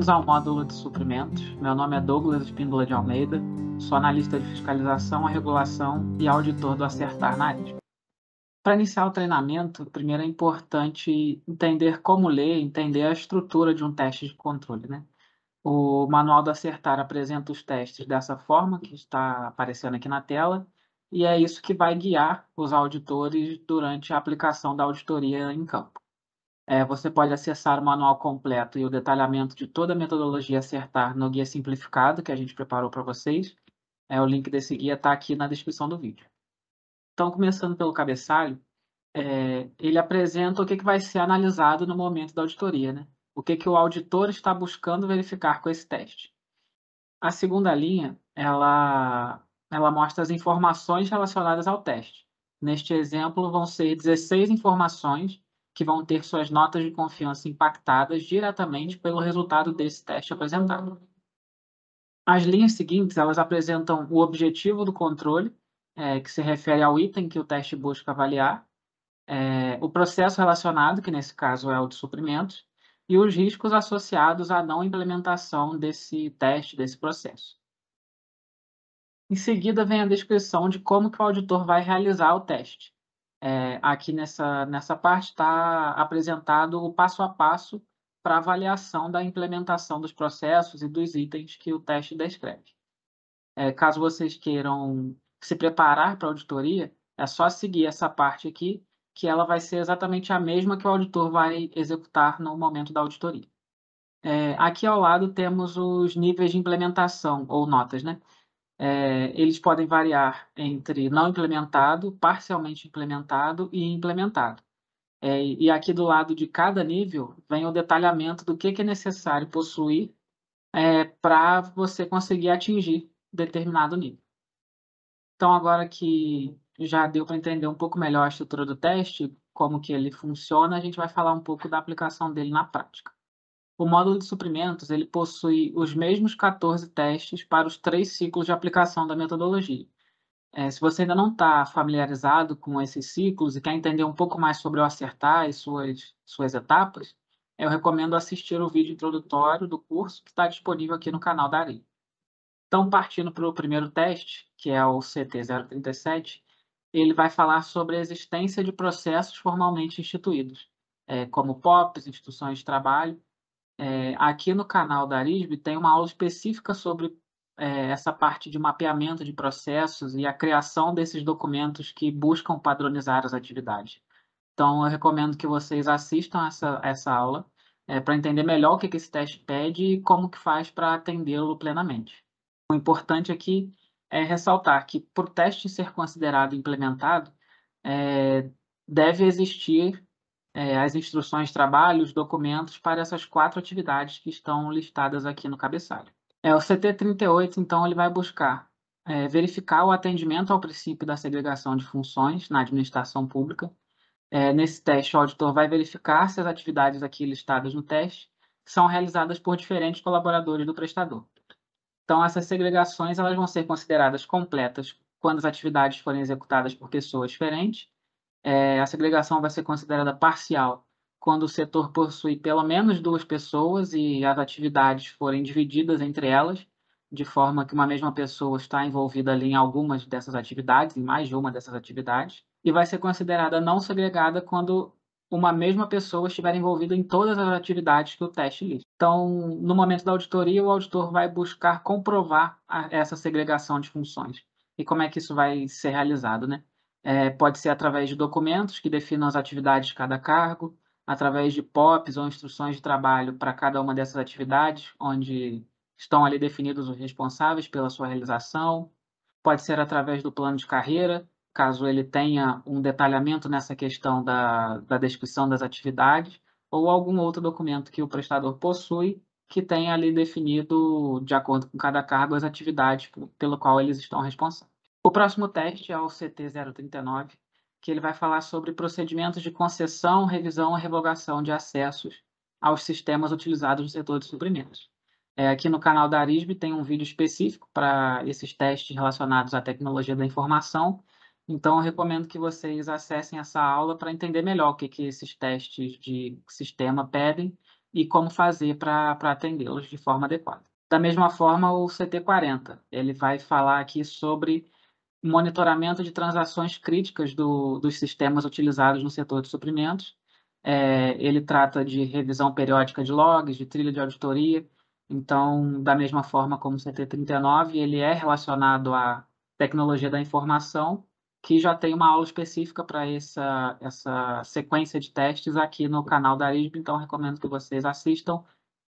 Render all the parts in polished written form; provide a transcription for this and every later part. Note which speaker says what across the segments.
Speaker 1: Bem-vindos ao módulo de suprimentos. Meu nome é Douglas Espíndola de Almeida, sou analista de fiscalização, regulação e auditor do Acertar na Arisb. Para iniciar o treinamento, primeiro é importante entender como ler, entender a estrutura de um teste de controle, né? O manual do Acertar apresenta os testes dessa forma, que está aparecendo aqui na tela, e é isso que vai guiar os auditores durante a aplicação da auditoria em campo. Você pode acessar o manual completo e o detalhamento de toda a metodologia Acertar no guia simplificado que a gente preparou para vocês. O link desse guia está aqui na descrição do vídeo. Então, começando pelo cabeçalho, ele apresenta o que vai ser analisado no momento da auditoria, né? O que o auditor está buscando verificar com esse teste. A segunda linha, ela mostra as informações relacionadas ao teste. Neste exemplo, vão ser 16 informações que vão ter suas notas de confiança impactadas diretamente pelo resultado desse teste apresentado. As linhas seguintes, elas apresentam o objetivo do controle, que se refere ao item que o teste busca avaliar, o processo relacionado, que nesse caso é o de suprimentos, e os riscos associados à não implementação desse teste, desse processo. Em seguida, vem a descrição de como que o auditor vai realizar o teste. Aqui nessa parte está apresentado o passo a passo para avaliação da implementação dos processos e dos itens que o teste descreve. Caso vocês queiram se preparar para a auditoria, é só seguir essa parte aqui, que ela vai ser exatamente a mesma que o auditor vai executar no momento da auditoria. Aqui ao lado temos os níveis de implementação, ou notas, né? Eles podem variar entre não implementado, parcialmente implementado e implementado. E aqui do lado de cada nível vem o detalhamento do que é necessário possuir para você conseguir atingir determinado nível. Então, agora que já deu para entender um pouco melhor a estrutura do teste, como que ele funciona, a gente vai falar um pouco da aplicação dele na prática. O módulo de suprimentos ele possui os mesmos 14 testes para os 3 ciclos de aplicação da metodologia. Se você ainda não está familiarizado com esses ciclos e quer entender um pouco mais sobre o Acertar e suas etapas, eu recomendo assistir o vídeo introdutório do curso que está disponível aqui no canal da Arisb. Então, partindo para o primeiro teste, que é o CT037, ele vai falar sobre a existência de processos formalmente instituídos, como POPs, instruções de trabalho. Aqui no canal da Arisb tem uma aula específica sobre essa parte de mapeamento de processos e a criação desses documentos que buscam padronizar as atividades. Então, eu recomendo que vocês assistam essa aula para entender melhor o que esse teste pede e como que faz para atendê-lo plenamente. O importante aqui é ressaltar que, por o teste ser considerado implementado, deve existir as instruções de trabalho, os documentos para essas 4 atividades que estão listadas aqui no cabeçalho. O CT38, então, ele vai buscar verificar o atendimento ao princípio da segregação de funções na administração pública. Nesse teste, o auditor vai verificar se as atividades aqui listadas no teste são realizadas por diferentes colaboradores do prestador. Então, essas segregações elas vão ser consideradas completas quando as atividades forem executadas por pessoas diferentes. A segregação vai ser considerada parcial quando o setor possui pelo menos 2 pessoas e as atividades forem divididas entre elas, de forma que uma mesma pessoa está envolvida ali em algumas dessas atividades, em mais de uma dessas atividades. E vai ser considerada não segregada quando uma mesma pessoa estiver envolvida em todas as atividades que o teste lista. Então, no momento da auditoria, o auditor vai buscar comprovar essa segregação de funções. E como é que isso vai ser realizado, né? Pode ser através de documentos que definam as atividades de cada cargo, através de POPs ou instruções de trabalho para cada uma dessas atividades, onde estão ali definidos os responsáveis pela sua realização. Pode ser através do plano de carreira, caso ele tenha um detalhamento nessa questão da descrição das atividades, ou algum outro documento que o prestador possui, que tenha ali definido, de acordo com cada cargo, as atividades pelo qual eles estão responsáveis. O próximo teste é o CT039, que ele vai falar sobre procedimentos de concessão, revisão e revogação de acessos aos sistemas utilizados no setor de suprimentos. Aqui no canal da Arisb tem um vídeo específico para esses testes relacionados à tecnologia da informação, então eu recomendo que vocês acessem essa aula para entender melhor o que esses testes de sistema pedem e como fazer para atendê-los de forma adequada. Da mesma forma, o CT40, ele vai falar aqui sobre monitoramento de transações críticas dos sistemas utilizados no setor de suprimentos. Ele trata de revisão periódica de logs, de trilha de auditoria. Então, da mesma forma como o CT39, ele é relacionado à tecnologia da informação, que já tem uma aula específica para essa sequência de testes aqui no canal da ARISB, então recomendo que vocês assistam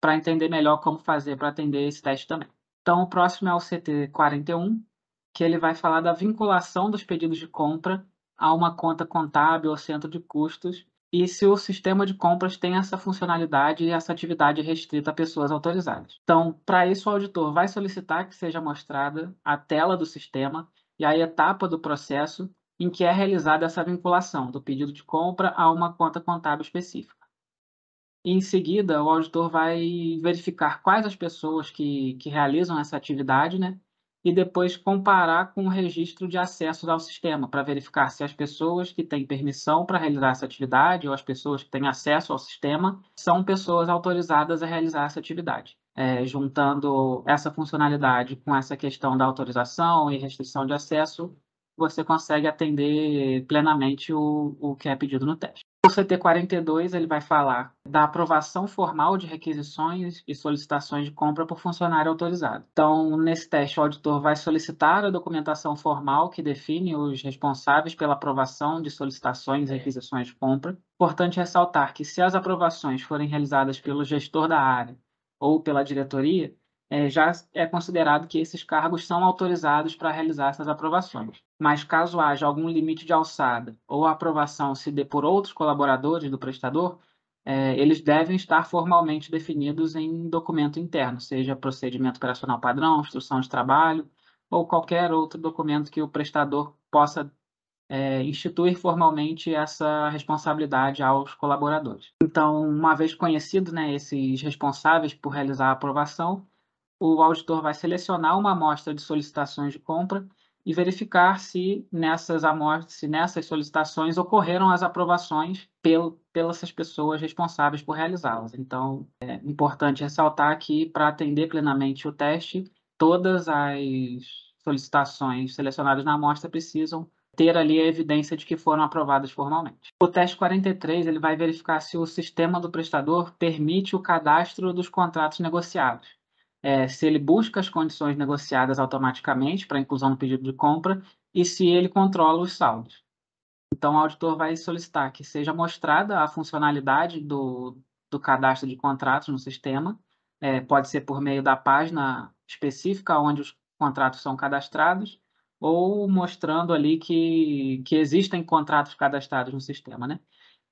Speaker 1: para entender melhor como fazer para atender esse teste também. Então, o próximo é o CT41, que ele vai falar da vinculação dos pedidos de compra a uma conta contábil ou centro de custos, e se o sistema de compras tem essa funcionalidade e essa atividade restrita a pessoas autorizadas. Então, para isso, o auditor vai solicitar que seja mostrada a tela do sistema e a etapa do processo em que é realizada essa vinculação do pedido de compra a uma conta contábil específica. Em seguida, o auditor vai verificar quais as pessoas que realizam essa atividade, né? E depois comparar com o registro de acessos ao sistema, para verificar se as pessoas que têm permissão para realizar essa atividade ou as pessoas que têm acesso ao sistema são pessoas autorizadas a realizar essa atividade. Juntando essa funcionalidade com essa questão da autorização e restrição de acesso, você consegue atender plenamente o que é pedido no teste. O CT42 ele vai falar da aprovação formal de requisições e solicitações de compra por funcionário autorizado. Então, nesse teste, o auditor vai solicitar a documentação formal que define os responsáveis pela aprovação de solicitações e requisições de compra. Importante ressaltar que, se as aprovações forem realizadas pelo gestor da área ou pela diretoria, já é considerado que esses cargos são autorizados para realizar essas aprovações. Mas caso haja algum limite de alçada ou a aprovação se dê por outros colaboradores do prestador, eles devem estar formalmente definidos em documento interno, seja procedimento operacional padrão, instrução de trabalho ou qualquer outro documento que o prestador possa instituir formalmente essa responsabilidade aos colaboradores. Então, uma vez conhecidos, né, esses responsáveis por realizar a aprovação, o auditor vai selecionar uma amostra de solicitações de compra e verificar se nessas solicitações ocorreram as aprovações pelas pessoas responsáveis por realizá-las. Então, é importante ressaltar que, para atender plenamente o teste, todas as solicitações selecionadas na amostra precisam ter ali a evidência de que foram aprovadas formalmente. O teste 43 ele vai verificar se o sistema do prestador permite o cadastro dos contratos negociados. Se ele busca as condições negociadas automaticamente para inclusão no pedido de compra e se ele controla os saldos. Então, o auditor vai solicitar que seja mostrada a funcionalidade do cadastro de contratos no sistema, pode ser por meio da página específica onde os contratos são cadastrados, ou mostrando ali que existem contratos cadastrados no sistema, né?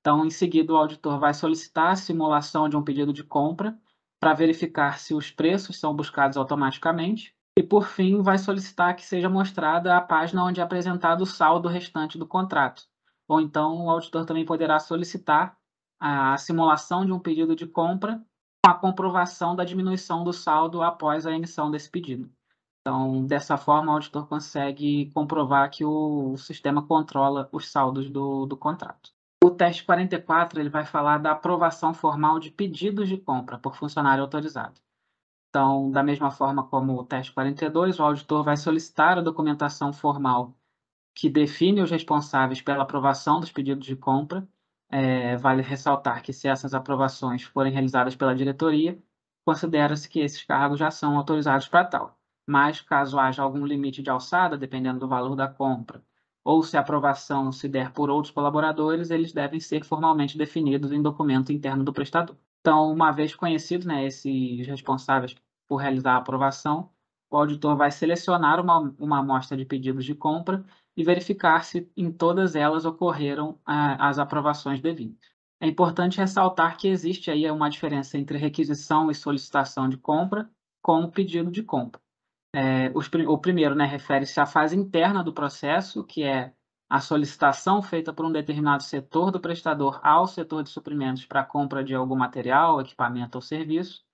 Speaker 1: Então, em seguida, o auditor vai solicitar a simulação de um pedido de compra para verificar se os preços são buscados automaticamente e, por fim, vai solicitar que seja mostrada a página onde é apresentado o saldo restante do contrato. Ou então, o auditor também poderá solicitar a simulação de um pedido de compra com a comprovação da diminuição do saldo após a emissão desse pedido. Então, dessa forma, o auditor consegue comprovar que o sistema controla os saldos do contrato. O teste 44 ele vai falar da aprovação formal de pedidos de compra por funcionário autorizado. Então, da mesma forma como o teste 42, o auditor vai solicitar a documentação formal que define os responsáveis pela aprovação dos pedidos de compra. Vale ressaltar que, se essas aprovações forem realizadas pela diretoria, considera-se que esses cargos já são autorizados para tal. Mas, caso haja algum limite de alçada, dependendo do valor da compra, ou se a aprovação se der por outros colaboradores, eles devem ser formalmente definidos em documento interno do prestador. Então, uma vez conhecidos, né, esses responsáveis por realizar a aprovação, o auditor vai selecionar uma amostra de pedidos de compra e verificar se em todas elas ocorreram as aprovações devidas. É importante ressaltar que existe aí uma diferença entre requisição e solicitação de compra com o pedido de compra. O primeiro, né, refere-se à fase interna do processo, que é a solicitação feita por um determinado setor do prestador ao setor de suprimentos para a compra de algum material, equipamento ou serviço.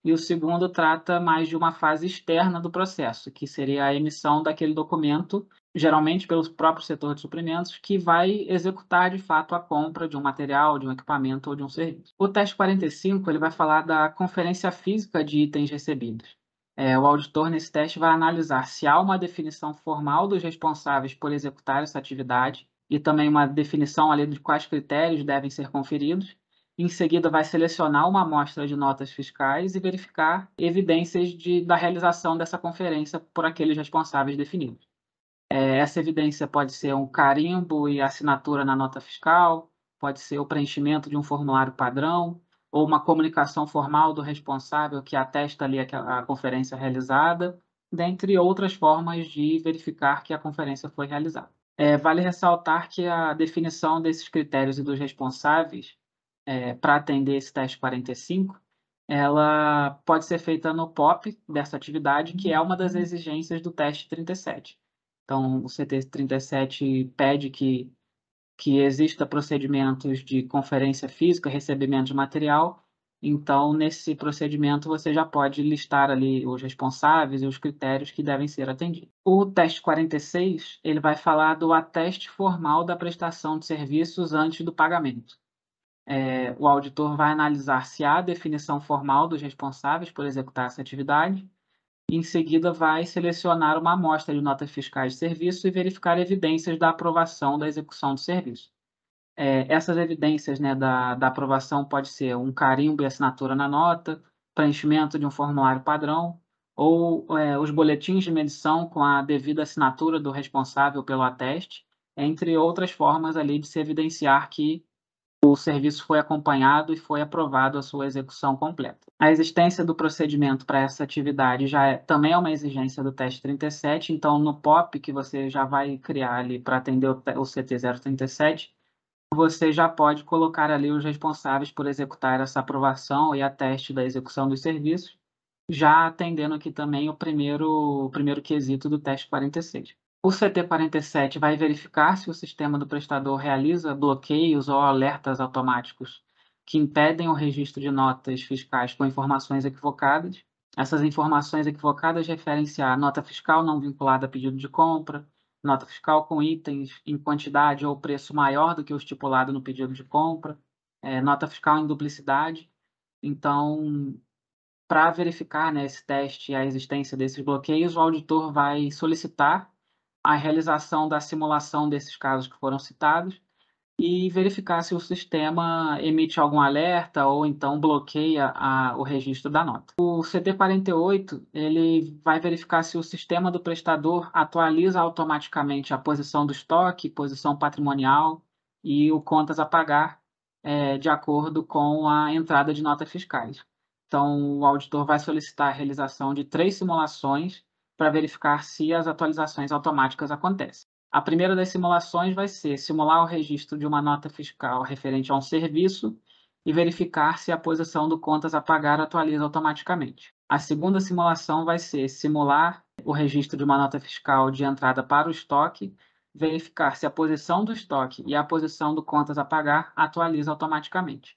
Speaker 1: E o segundo trata mais de uma fase externa do processo, que seria a emissão daquele documento geralmente pelo próprio setor de suprimentos, que vai executar de fato a compra de um material, de um equipamento ou de um serviço. O teste 45 ele vai falar da conferência física de itens recebidos. O auditor nesse teste vai analisar se há uma definição formal dos responsáveis por executar essa atividade e também uma definição ali de quais critérios devem ser conferidos. Em seguida, vai selecionar uma amostra de notas fiscais e verificar evidências da realização dessa conferência por aqueles responsáveis definidos. Essa evidência pode ser um carimbo e assinatura na nota fiscal, pode ser o preenchimento de um formulário padrão, ou uma comunicação formal do responsável que atesta ali a conferência realizada, dentre outras formas de verificar que a conferência foi realizada. Vale ressaltar que a definição desses critérios e dos responsáveis para atender esse teste 45, ela pode ser feita no POP dessa atividade, que é uma das exigências do teste 37. Então, o CT 37 pede que exista procedimentos de conferência física, recebimento de material. Então, nesse procedimento, você já pode listar ali os responsáveis e os critérios que devem ser atendidos. O teste 46, ele vai falar do ateste formal da prestação de serviços antes do pagamento. O auditor vai analisar se há definição formal dos responsáveis por executar essa atividade. Em seguida, vai selecionar uma amostra de notas fiscais de serviço e verificar evidências da aprovação da execução do serviço. Essas evidências, né, da aprovação pode ser um carimbo e assinatura na nota, preenchimento de um formulário padrão, ou os boletins de medição com a devida assinatura do responsável pelo ateste, entre outras formas ali de se evidenciar que o serviço foi acompanhado e foi aprovado a sua execução completa. A existência do procedimento para essa atividade também é uma exigência do teste 37, então no POP que você já vai criar ali para atender o CT 037, você já pode colocar ali os responsáveis por executar essa aprovação e ateste da execução dos serviços, já atendendo aqui também o primeiro quesito do teste 46. O CT 47 vai verificar se o sistema do prestador realiza bloqueios ou alertas automáticos que impedem o registro de notas fiscais com informações equivocadas. Essas informações equivocadas referem-se à nota fiscal não vinculada a pedido de compra, nota fiscal com itens em quantidade ou preço maior do que o estipulado no pedido de compra, nota fiscal em duplicidade. Então, para verificar, né, esse teste e a existência desses bloqueios, o auditor vai solicitar a realização da simulação desses casos que foram citados e verificar se o sistema emite algum alerta ou então bloqueia o registro da nota. O CT 48 ele vai verificar se o sistema do prestador atualiza automaticamente a posição do estoque, posição patrimonial e o contas a pagar de acordo com a entrada de notas fiscais. Então, o auditor vai solicitar a realização de 3 simulações para verificar se as atualizações automáticas acontecem. A primeira das simulações vai ser simular o registro de uma nota fiscal referente a um serviço e verificar se a posição do contas a pagar atualiza automaticamente. A segunda simulação vai ser simular o registro de uma nota fiscal de entrada para o estoque, verificar se a posição do estoque e a posição do contas a pagar atualiza automaticamente.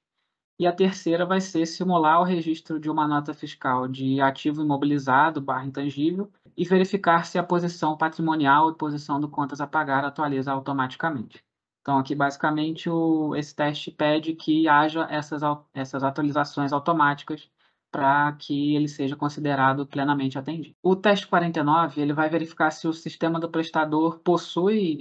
Speaker 1: E a terceira vai ser simular o registro de uma nota fiscal de ativo imobilizado / intangível e verificar se a posição patrimonial e posição do contas a pagar atualiza automaticamente. Então, aqui, basicamente, esse teste pede que haja essas atualizações automáticas para que ele seja considerado plenamente atendido. O teste 49 ele vai verificar se o sistema do prestador possui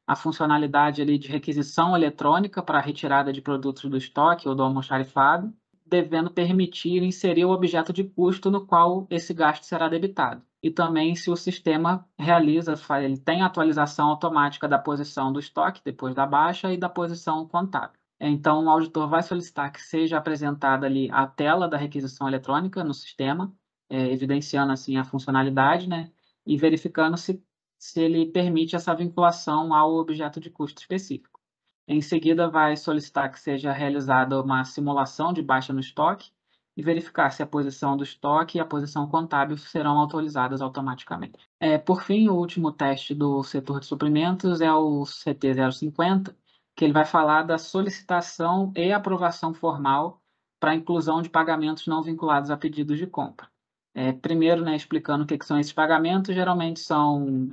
Speaker 1: a funcionalidade ali de requisição eletrônica para a retirada de produtos do estoque ou do almoxarifado, devendo permitir inserir o objeto de custo no qual esse gasto será debitado. E também se o sistema ele tem atualização automática da posição do estoque depois da baixa e da posição contábil. Então, o auditor vai solicitar que seja apresentada ali a tela da requisição eletrônica no sistema, evidenciando assim a funcionalidade, né, e verificando se ele permite essa vinculação ao objeto de custo específico. Em seguida, vai solicitar que seja realizada uma simulação de baixa no estoque e verificar se a posição do estoque e a posição contábil serão atualizadas automaticamente. Por fim, o último teste do setor de suprimentos é o CT 050, que ele vai falar da solicitação e aprovação formal para a inclusão de pagamentos não vinculados a pedidos de compra. Primeiro, né, explicando o que são esses pagamentos, geralmente são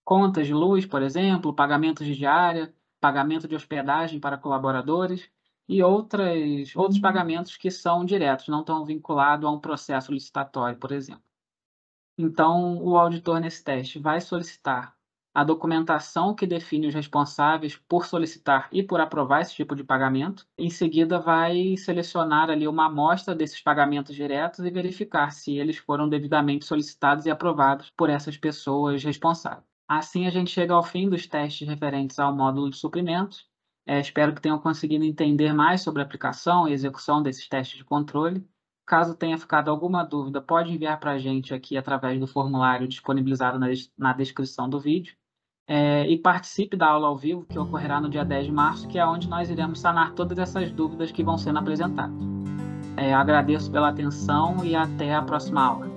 Speaker 1: contas de luz, por exemplo, pagamentos de diária, pagamento de hospedagem para colaboradores e outros pagamentos que são diretos, não estão vinculados a um processo licitatório, por exemplo. Então, o auditor nesse teste vai solicitar a documentação que define os responsáveis por solicitar e por aprovar esse tipo de pagamento. Em seguida, vai selecionar ali uma amostra desses pagamentos diretos e verificar se eles foram devidamente solicitados e aprovados por essas pessoas responsáveis. Assim, a gente chega ao fim dos testes referentes ao módulo de suprimentos. Espero que tenham conseguido entender mais sobre a aplicação e execução desses testes de controle. Caso tenha ficado alguma dúvida, pode enviar para a gente aqui através do formulário disponibilizado na descrição do vídeo. E participe da aula ao vivo, que ocorrerá no dia 10 de março, que é onde nós iremos sanar todas essas dúvidas que vão sendo apresentadas. Agradeço pela atenção e até a próxima aula.